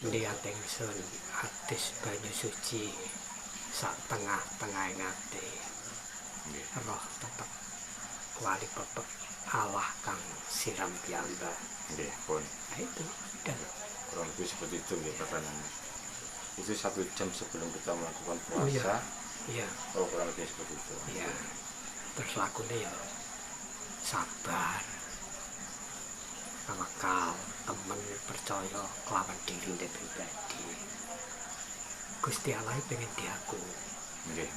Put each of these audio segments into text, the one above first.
Lihat ingsun atis banyu suci sak tengah-tengah ngati roh tetep wali pepek Allah kang siram piyambak. Nggih, pun. Nah itu dan Kurang lebih seperti itu ya katanannya. Itu 1 jam sebelum kita melakukan puasa. iya Kurang lebih seperti itu. iya terus lakune ya sabar, tawakal, temen percaya kelawan dirine pribadi. Gusti Allah pengen diaku. Nggih.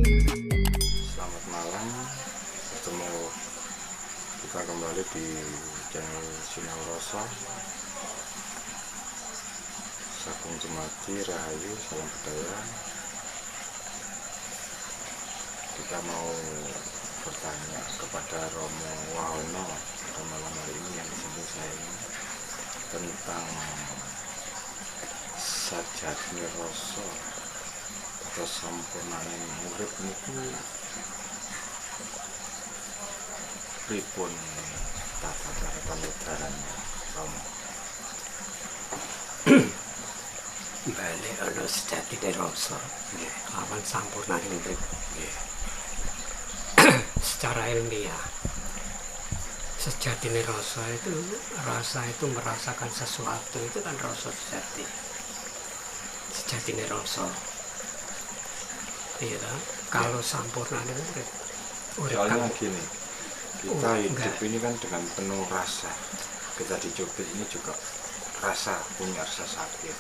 Selamat malam, ketemu kita kembali di channel Sinau Rasa. Sagung Jemati, Rahayu, salam budaya. Kita mau bertanya kepada Romo Wahono pada malam hari ini yang disebut saya ini tentang sajatine rasa atau sampurnane urip niku pripun tata cara panudarannya Romo? Balik ana sejatine rasa lawan sampurnane urip. Secara ilmiah sejatine rasa itu merasakan sesuatu itu kan rasa sejatine rasa. Iya kan? Kalau sampurnane urip Soalnya kan gini, kita hidup ini kan dengan penuh rasa. Kita dicubit ini juga rasa, punya rasa sakit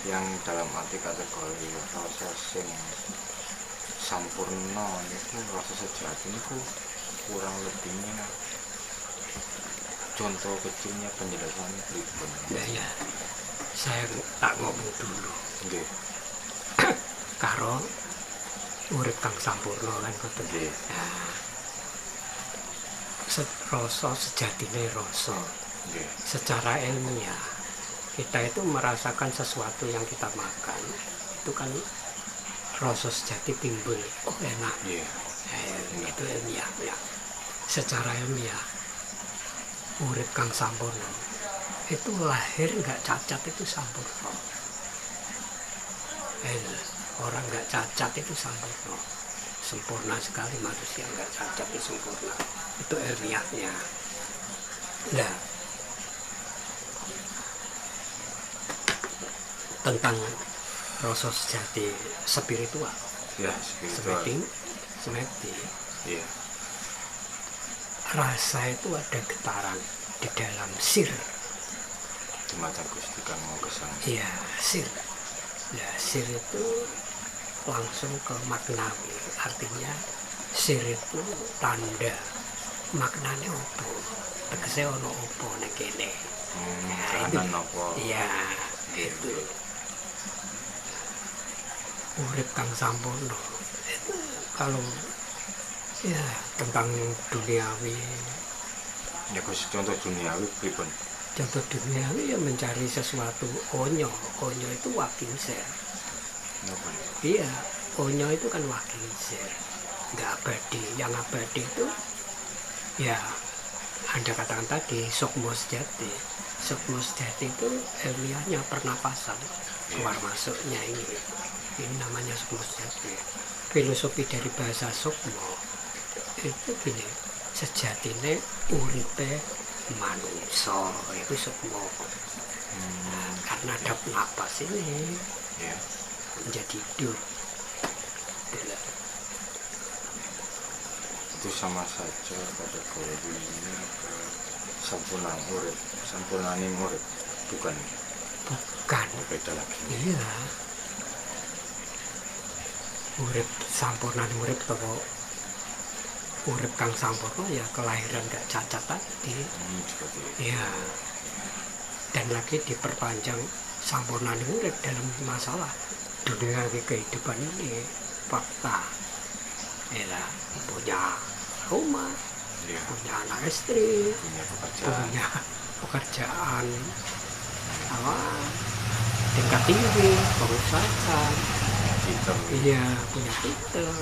yang dalam arti kategori rasa sing sampurna itu rasa sejati itu kurang lebihnya contoh kecilnya penjelasannya pripun. ya saya tak ngomong dulu Nggih. karo urip kang sampurna kan ngoten. Nggih. Nah, rasa sejatine rasa. Nggih. Secara ilmiah kita itu merasakan sesuatu yang kita makan itu kan rasa sejati timbul, oh enak. Nggih. Itu ilmiah ya. Secara ilmiah urip kang sampurna itu lahir nggak cacat itu sampurna. Orang nggak cacat itu sampurna, sempurna sekali manusia nggak cacat itu sempurna, itu ilmiahnya. Nah, tentang rasa sejati spiritual, Ya, spiritual. semeti, Iya. rasa itu ada getaran di dalam sir. Di mata Gusti kan mau kesana. Iya, sir. Nah, sir itu langsung ke maknawi, artinya sir itu tanda, maknanya opo, tegese ono opo nek kene. Kahanan apa? Iya, gitu. Urip kang sampurna itu kalau ya tentang duniawi, Ya Gus, contoh duniawi pripun? contoh duniawi ya mencari sesuatu onyo itu wakinsir. Napa? Iya, onyo itu kan wakinsir, nggak abadi. Yang abadi itu ya Anda katakan tadi sukmo sejati. Sukmo sejati itu ilmiahnya pernapasan, keluar masuknya ini namanya sukmo sejati. Filosofi dari bahasa sukmo itu gini, sejatine uripe manungsa itu sukmo. Karena ada napas ini Ya. menjadi hidup. Itu sama saja kategorinya ke sempurna urip, sampurnane urip, bukan? Bukan. Beda lagi. Iya. Urip sampurna urip atau urip kang sampurna ya kelahiran gak cacat tadi. Seperti itu. Iya. Dan lagi diperpanjang sampurna urip dalam masalah dunia kehidupan ini fakta ya punya rumah, Iya. punya anak istri, Punya pekerjaan. punya pekerjaan apa tingkat tinggi, perusahaan, Titel. iya punya titel,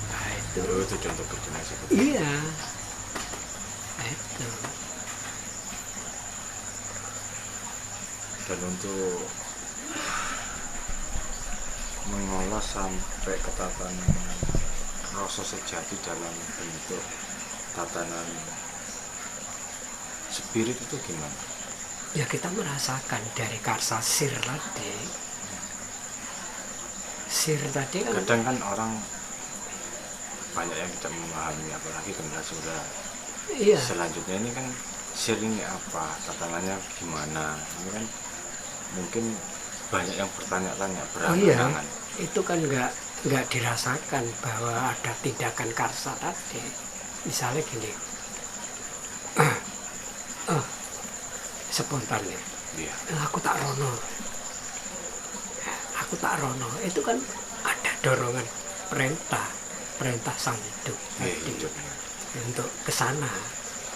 nah itu Itu contoh kerjaan seperti iya itu dan untuk mengolah sampai ke tatanan rasa sejati dalam bentuk tatanan spirit itu gimana? ya kita merasakan dari karsa sir tadi kan Kadang kan orang banyak yang tidak memahami, apalagi generasi udah iya selanjutnya ini kan sir ini apa, tatanannya gimana, ini kan mungkin banyak yang bertanya-tanya, oh iya berangan-angan. itu kan nggak dirasakan bahwa ada tindakan karsa tadi misalnya gini spontan ya Iya, aku tak rono itu kan ada dorongan perintah sang hidup iya, tadi hidupnya. untuk kesana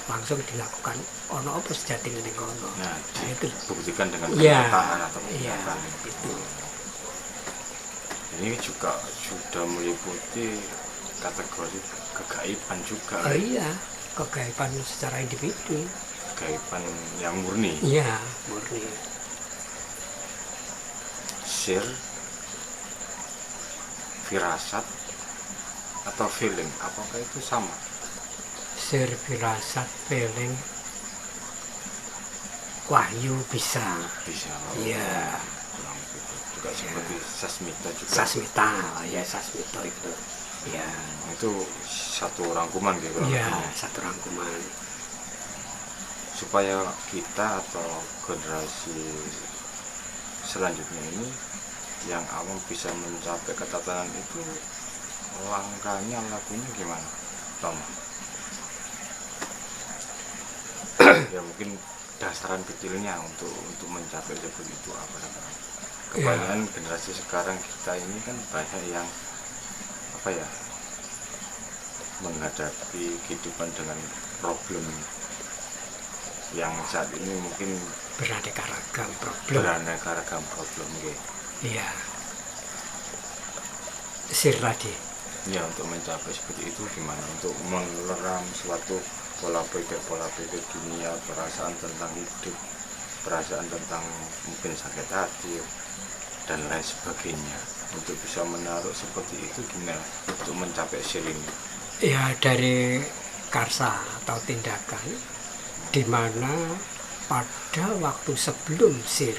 langsung dilakukan ono apa sejati ning kono Nah, nah, itu dibuktikan dengan Iya, kenyataan atau iya, kenyataan itu. Ini juga sudah meliputi kategori kegaiban juga, oh iya kegaiban secara individu kegaiban yang murni. iya murni Sir, firasat, atau feeling, apakah itu sama? sir firasat feeling wahyu bisa Bisa. iya Kurang begitu. Juga seperti sasmita juga. sasmita ya sasmita itu ya Itu satu rangkuman gitu. iya satu rangkuman Supaya kita atau generasi selanjutnya ini yang awam bisa mencapai ketatanan itu, langkahnya, lakunya gimana, Tom? Ya mungkin dasaran kecilnya untuk mencapai seperti itu apa? Kebanyakan generasi sekarang kita ini kan banyak yang apa ya, menghadapi kehidupan dengan problem yang saat ini mungkin beraneka ragam problem beraneka ragam problem gitu. iya sir tadi Ya, untuk mencapai seperti itu gimana? Untuk meleram suatu pola pikir dunia, perasaan tentang hidup, perasaan tentang mungkin sakit hati dan lain sebagainya. Untuk bisa menaruh seperti itu gimana? Untuk mencapai sir ini. ya dari karsa atau tindakan di mana pada waktu sebelum sir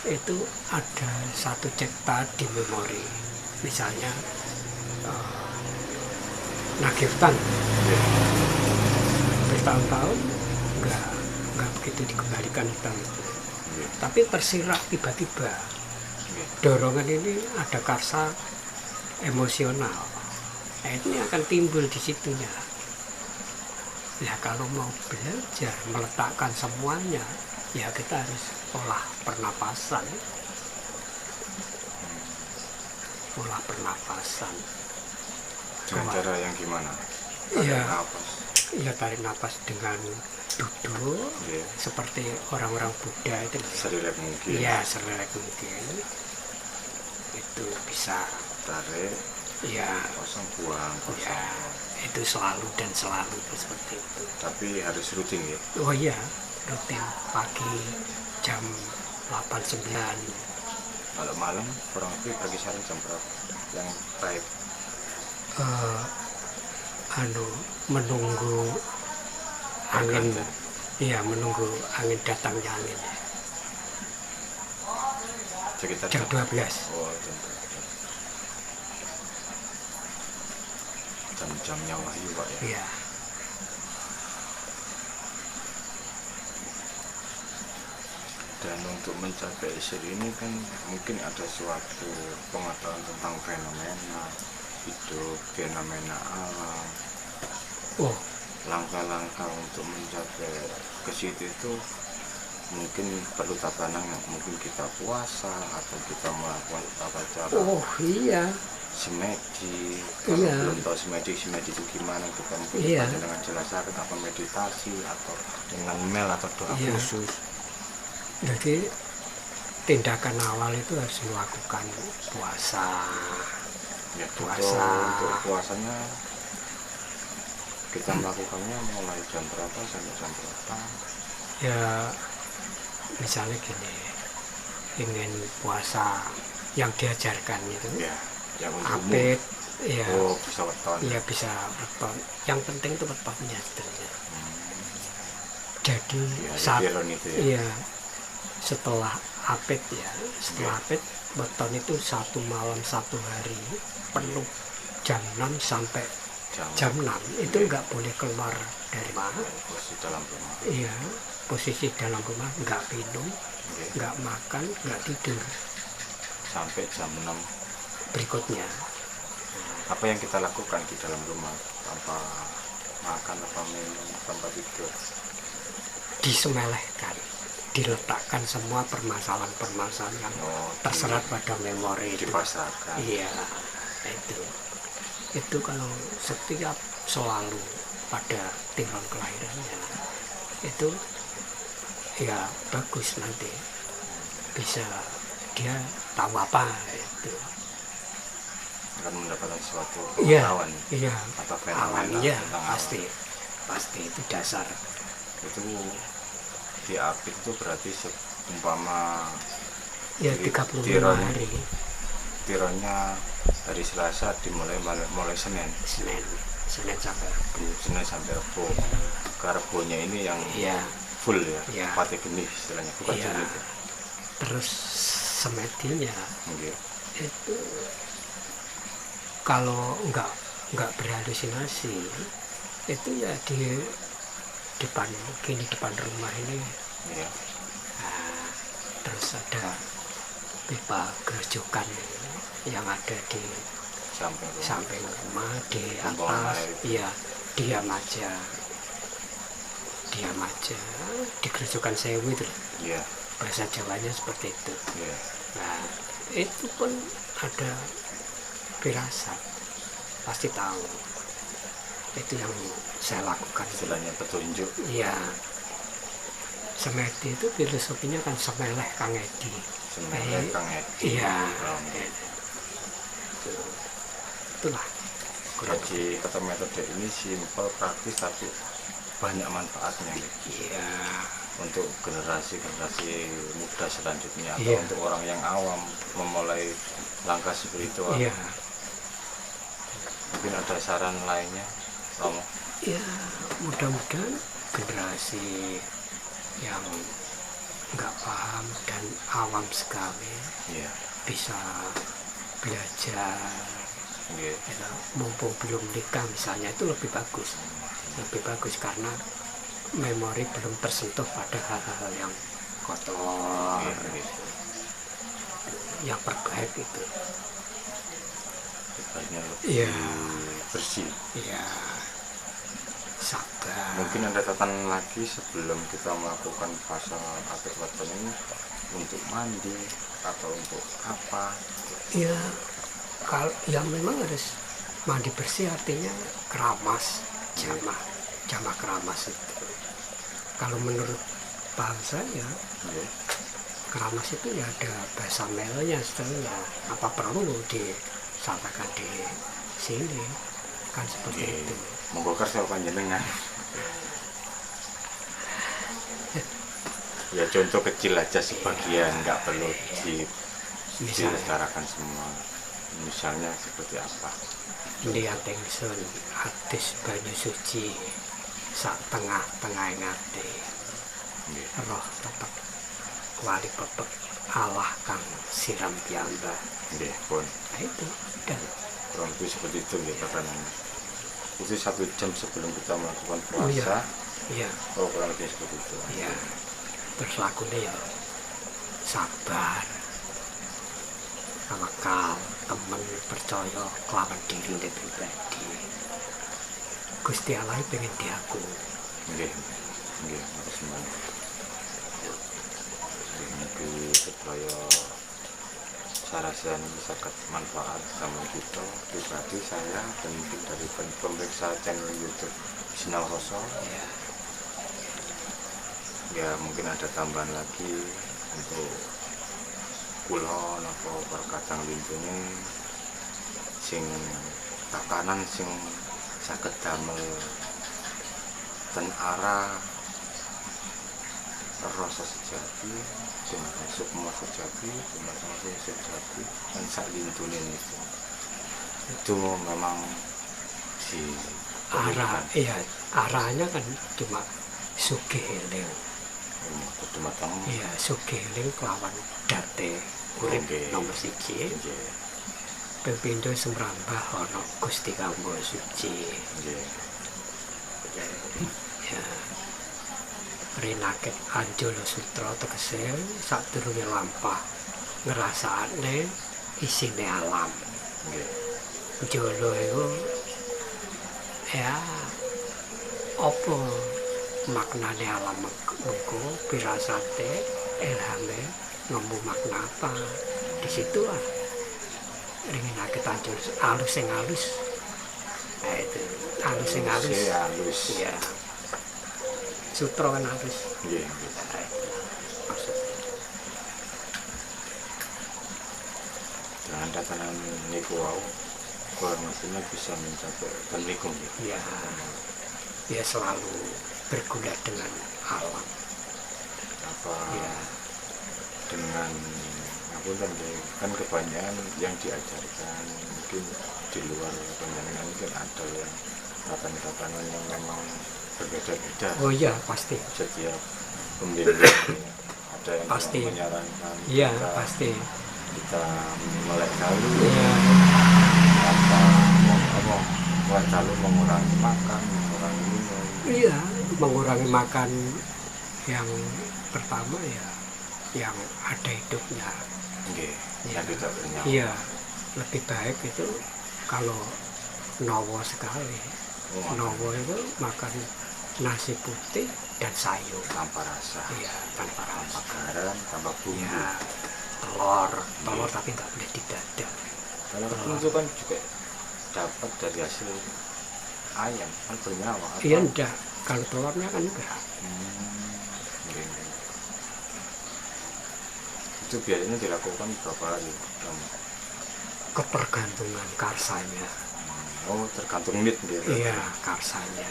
itu ada satu cipta di memori misalnya nagih hutang bertahun-tahun nggak begitu dikembalikan hutang itu tapi tersirat tiba-tiba dorongan ini ada karsa emosional nah, ini akan timbul di situnya ya kalau mau belajar meletakkan semuanya ya kita harus olah pernapasan Dengan cara yang gimana? Iya. Napas. ya tarik napas dengan duduk Iya. seperti orang-orang Buddha itu Serilek mungkin. ya serelek mungkin itu bisa Tarik, ya kosong, buang, kosong. ya itu selalu dan selalu seperti itu Tapi harus rutin ya. oh iya rutin pagi jam 8-9 Kalau malam kurang lebih pagi sore jam berapa? Yang baik. Menunggu angin Berganti. iya menunggu angin datangnya angin Sekitar jam 12 Oh, jam 12. Jam-jamnya wahyu Pak ya. iya Dan untuk mencapai sir ini kan mungkin ada suatu pengetahuan tentang fenomena hidup, fenomena alam. oh Langkah-langkah untuk mencapai ke situ itu mungkin perlu tatanan yang mungkin kita puasa atau kita melakukan tata cara Oh iya, semedi. Kalau iya, belum tahu semedi itu gimana, kita mungkin iya, dengan jelaskan apa meditasi atau dengan mel atau doa iya. khusus. Jadi tindakan awal itu harus melakukan puasa. Ya, Puasa. untuk puasanya kita melakukannya mulai jam berapa sampai jam berapa? Ya misalnya gini, ingin puasa yang diajarkan itu Ya, yang untuk umum. apit, ya, Oh, bisa weton. ya bisa weton. Yang penting itu wetonnya sebenarnya. Jadi Ya, saat piron itu ya. iya, setelah apit ya, setelah apit weton itu 1 malam 1 hari penuh jam 6 sampai jam 6 itu nggak boleh keluar dari rumah. Posisi dalam rumah. Iya, posisi dalam rumah, nggak minum, Oke. nggak makan, nggak tidur. Sampai jam 6. Berikutnya Apa yang kita lakukan di dalam rumah tanpa makan, tanpa minum, tanpa tidur? disemelehkan, diletakkan semua permasalahan-permasalahan yang terserat pada memori itu. Dipasrahkan. Iya, itu kalau setiap selalu pada tiron kelahirannya itu ya bagus, nanti bisa dia tahu apa itu. Akan mendapatkan suatu Iya, pengetahuan iya, atau fenomena iya, tentang pasti itu dasar. itu. Di apit itu berarti umpama Ya Jadi 35 tiron. hari, tironnya hari Selasa dimulai mulai Senin Senin sampai Rabu. Senin sampai Rebo. Karbonya ini yang Iya, full ya, Iya. pati benih istilahnya, bukan Iya. jenis. Terus semedinya Oke. itu kalau nggak berhalusinasi itu ya di depan rumah ini. Iya. Nah, terus ada pipa gerojokan yang ada di Sampai rumah. samping rumah, di Pembuangan atas. air. Iya, diam aja di gerojokan sewu itu, Iya. bahasa Jawanya seperti itu. Iya. Nah, itu pun ada firasat, pasti tahu. Itu yang saya lakukan. Istilahnya petunjuk. Iya, semedi itu filosofinya kan semeleh Kang Edi. Sebenarnya Kang Edi. Iya, Oh. itulah. Jadi kata metode ini simpel, praktis, tapi banyak manfaatnya Iya, untuk generasi muda selanjutnya atau Iya. untuk orang yang awam memulai langkah spiritual. iya, Mungkin ada saran lainnya, Romo? ya mudah-mudahan generasi yang nggak paham dan awam sekali Iya. bisa belajar. Iya. Ya, mumpung belum nikah misalnya, itu lebih bagus karena memori belum tersentuh pada hal-hal yang kotor. Iya, iya. Yang terbaik itu Sebaiknya lebih Iya. bersih. ya sabar. Mungkin ada catatan lagi sebelum kita melakukan fase apik weton ini, untuk mandi atau untuk apa? Ya kalau yang memang harus mandi bersih, artinya keramas, jamah keramas itu. Kalau menurut paham saya, Iya. keramas itu ya ada bahasa melnya setelahnya. Apa perlu disampaikan di sini? Kan seperti Iya. itu. Monggo kersa panjenengan. Ya contoh kecil aja sebagian, nggak perlu Misalnya, diutarakan semua. Misalnya seperti apa? lihat ingsun hadis banyu suci sak tengah-tengah ngati, Iya. roh tetep wali pepek Allah kang siram piyambak. Iya pun. Nah itu, dan Kurang lebih seperti itu ya tatanannya. Itu 1 jam sebelum kita melakukan oh iya, puasa. iya, Oh, kurang lebih seperti itu. iya. Terus lakunya ya sabar, tawakal, temen percaya kelawan diri pribadi. Gusti Allah pengen diaku. Iya. Iya, harus semuanya. supaya sarasen sangat manfaat sama kita pribadi saya dan mungkin dari pemirsa channel YouTube Sinau Rasa. Ya mungkin ada tambahan lagi untuk kula napa perkatang lintune sing takanan sing saged damel ten arah rasa sejati, dengan sukma sejati, dengan sejati, dan sak lintune itu memang si arahnya kan cuma sugih-eling. Iya, sugih-eling kelawan date urip nomor 1. Ping pindho semrambah ana Gusti Kanggo Suci. Ya. Rinaket Anjala Sutra tegese sadurunge lampah ngrasakne isine alam. Jolo iku ya apa maknane alam mengko pirasate ilhame ngemu makna apa di situ lah Rinaket Anjala alus sing alus. Nah itu alus sing alus. Ya. Sutra kan harus. Iya. Dengan tatanan niku wau, kurang lebihnya bisa mencapai penikum. Iya. Ya selalu berguna dengan alam. Apa? Ya. Dengan apa kan kebanyakan yang diajarkan mungkin di luar pandangan mungkin ada yang tatanan yang memang berbeda-beda. Oh iya pasti. Setiap pembimbing ada yang pasti menyarankan. Iya pasti. Kita melek dalu. Iya. Melek dalu mengurangi makan, mengurangi minum. Iya, mengurangi makan yang pertama ya, yang ada hidupnya. Yang tidak bernyawa. Iya, lebih baik itu kalau nowo sekali. Nowo itu makan nasi putih dan sayur tanpa rasa. Iya, tanpa garam, tanpa bumbu. Ya, telur tapi nggak boleh didadar. Telur itu kan juga dapat dari hasil ayam, kan bernyawa. Iya enggak, kalau telurnya kan enggak. Itu biasanya dilakukan berapa hari? Ketergantungan karsanya. Oh, tergantung need dia. Iya, karsanya.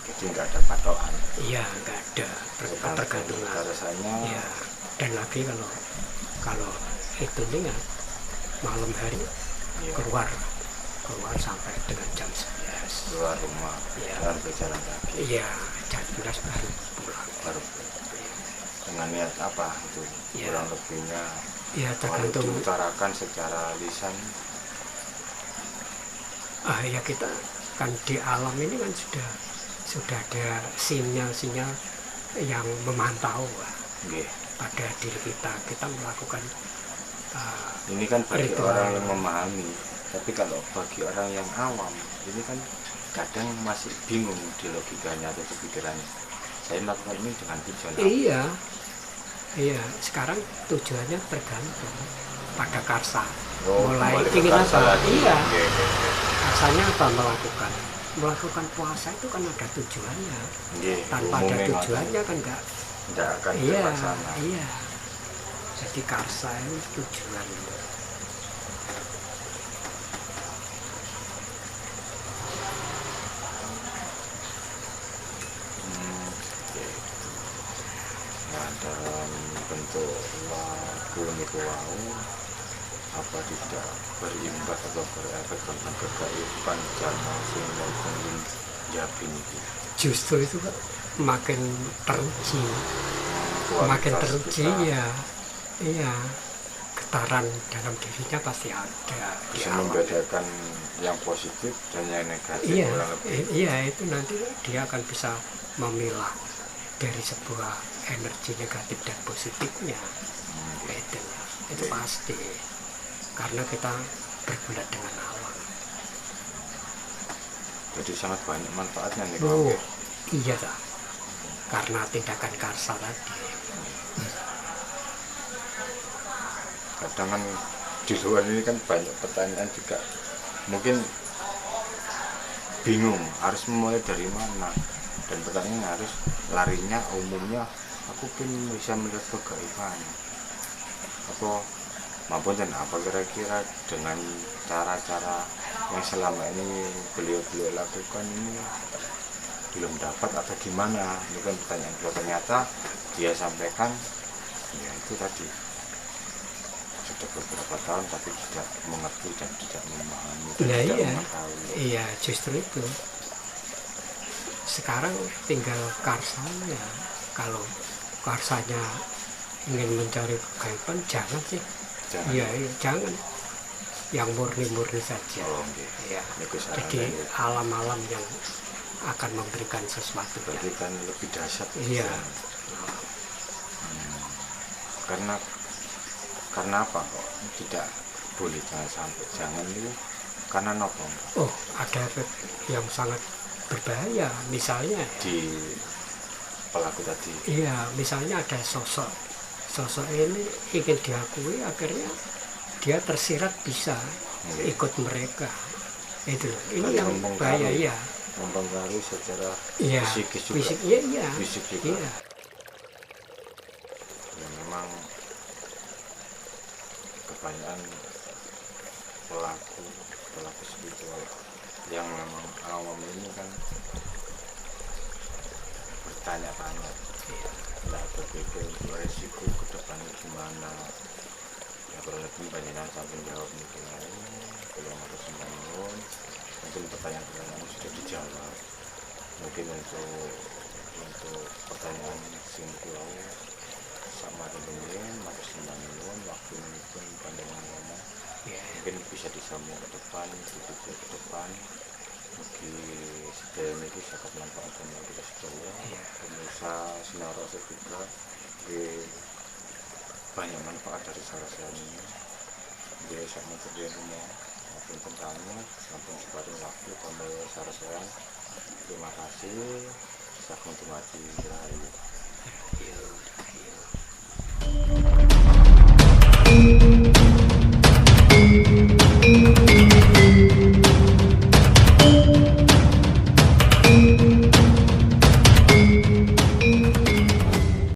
Jadi nggak ada patokan. Iya, nggak ada ketergantungan. Rasanya. Iya. Dan lagi kalau itu dengan malam hari keluar sampai dengan jam 11. Keluar rumah. Iya. Dan berjalan kaki. Iya, jam 11 baru pulang. Dengan niat apa itu? Ya. Kurang lebihnya. Ya tergantung. Diutarakan secara lisan. Ya kita kan di alam ini kan sudah ada sinyal-sinyal yang memantau pada diri kita melakukan ini kan bagi ritual. Orang yang memahami, tapi kalau bagi orang yang awam ini kan kadang masih bingung di logikanya atau di pikirannya. Saya melakukan ini dengan tujuan apa? Iya, sekarang tujuannya tergantung pada karsa. Oh, mulai ingin apa? Iya. Karsanya apa melakukan puasa itu kan ada tujuannya. Tanpa ada tujuannya kan enggak akan terlaksana. Iya. Jadi karsa itu tujuan. Dalam bentuk lagu niku wau apa tidak berimbas atau berefek tentang kegaiban jamaah sing mungkin Yakin itu. Justru itu Pak, makin teruji, ya, iya, getaran dalam dirinya pasti ada. Bisa membedakan yang positif dan yang negatif. Iya, iya itu nanti dia akan bisa memilah dari sebuah energi negatif dan positifnya. Itu pasti, karena kita bergulat dengan alam. Jadi sangat banyak manfaatnya nih. Iya tak, karena tindakan karsa tadi. kadang kan di luar ini kan banyak pertanyaan juga, mungkin bingung harus mulai dari mana, dan pertanyaan harus larinya umumnya aku pengen bisa melihat kegaiban apa maupun dan apa kira-kira dengan cara-cara yang selama ini beliau lakukan ini belum dapat atau gimana, ini kan pertanyaan. Kalau ternyata dia sampaikan ya itu tadi sudah beberapa tahun tapi tidak mengerti dan tidak memahami dan Nah tidak iya, mengetahui. iya justru itu. Sekarang tinggal karsanya. Kalau karsanya ingin mencari kegaiban, jangan sih. Jangan. Iya, iya, jangan. Yang murni-murni saja. Oh, okay. Ya. Itu saran Jadi dari- alam-alam yang akan memberikan sesuatu. berarti kan lebih dahsyat. Iya. Karena apa kok tidak boleh, jangan sampai, jangan itu karena nopo Oh, ada efek yang sangat berbahaya. Misalnya, di pelaku tadi. iya, misalnya ada sosok. Sosok ini ingin diakui, akhirnya dia tersirat bisa ikut mereka. Itu loh. Ini Berarti yang bahaya ya. mempengaruhi secara Iya. psikis juga. Fisik, iya, iya. Fisik juga. Iya. Ya memang kebanyakan pelaku spiritual yang memang awam ini kan bertanya-tanya, nggak berpikir resiko ke depannya gimana. Ya kalau lebih banyak sampai jawab mungkin belum harus membangun, mungkin pertanyaan-pertanyaan sudah dijawab. Mungkin untuk pertanyaan sing pulau sama dengan harus membangun waktu pun pandangan ngomong Iya. mungkin bisa disambung ke depan, dipikir ke depan. Mugi sedaya ini sangat manfaatkan kita sedaya. Pemirsa Sinar Rasul juga banyak manfaat dari sarasian ini. Dia sama kerja rumah maupun tentangnya sampun separuh waktu pada sarasian. Terima kasih. Saya mati rahayu. Iya.